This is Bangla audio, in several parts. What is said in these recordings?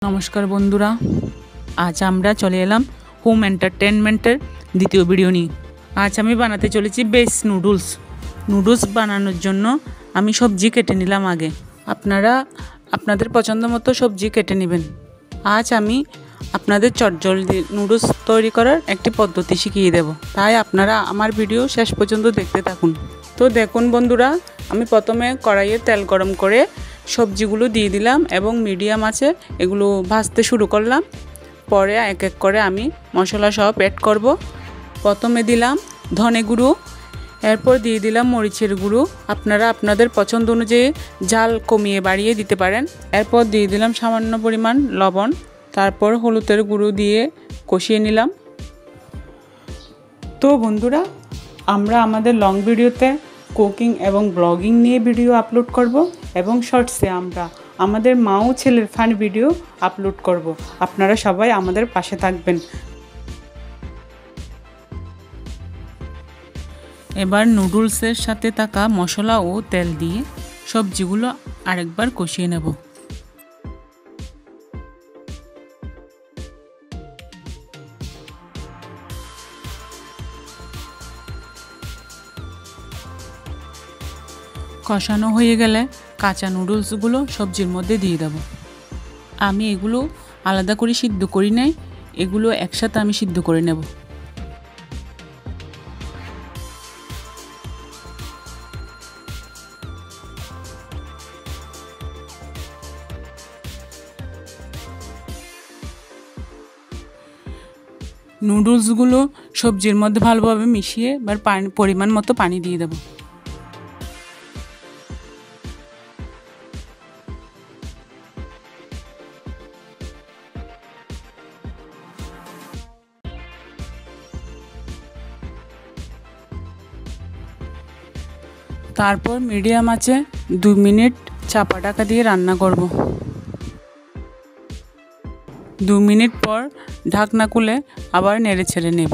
নমস্কার বন্ধুরা, আজ আমরা চলে এলাম হোম এন্টারটেনমেন্টের দ্বিতীয় ভিডিও নিয়ে। আজ আমি বানাতে চলেছি বেস নুডলস বানানোর জন্য আমি সবজি কেটে নিলাম আগে। আপনারা আপনাদের পছন্দ মতো সবজি কেটে নেবেন। আজ আমি আপনাদের চটজলদি নুডলস তৈরি করার একটি পদ্ধতি শিখিয়ে দেব, তাই আপনারা আমার ভিডিও শেষ পর্যন্ত দেখতে থাকুন। তো দেখুন বন্ধুরা, আমি প্রথমে কড়াইয়ে তেল গরম করে সবজিগুলো দিয়ে দিলাম এবং মিডিয়াম আঁচে এগুলো ভাজতে শুরু করলাম। পরে এক এক করে আমি মশলা সব অ্যাড করব। প্রথমে দিলাম ধনে গুঁড়ো, এরপর দিয়ে দিলাম মরিচের গুঁড়ো। আপনারা আপনাদের পছন্দ অনুযায়ী ঝাল কমিয়ে বাড়িয়ে দিতে পারেন। এরপর দিয়ে দিলাম সামান্য পরিমাণ লবণ, তারপর হলুদের গুঁড়ো দিয়ে কষিয়ে নিলাম। তো বন্ধুরা, আমরা আমাদের লং ভিডিওতে কুকিং এবং ব্লগিং নিয়ে ভিডিও আপলোড করব এবং শর্টসে আমরা আমাদের মা ও ছেলের ফান ভিডিও আপলোড করব। আপনারা সবাই আমাদের পাশে থাকবেন। এবার নুডলসের সাথে থাকা মশলা ও তেল দিয়ে সবজিগুলো আরেকবার কষিয়ে নেব। কষানো হয়ে গেলে কাঁচা নুডলসগুলো সবজির মধ্যে দিয়ে দেব। আমি এগুলো আলাদা করে সিদ্ধ করি নাই, এগুলো একসাথে আমি সিদ্ধ করে নেব। নুডলসগুলো সবজির মধ্যে ভালোভাবে মিশিয়ে এবার পরিমাণ মতো পানি দিয়ে দেব। তারপর মিডিয়াম আঁচে 2 মিনিট চাপা ঢাকা দিয়ে রান্না করব। 2 মিনিট পর ঢাকনা খুলে আবার নেড়ে ছেড়ে নেব।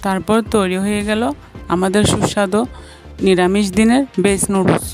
তারপর তৈরি হয়ে গেল আমাদের সুস্বাদু নিরামিষ দিনের বেস নুডলস।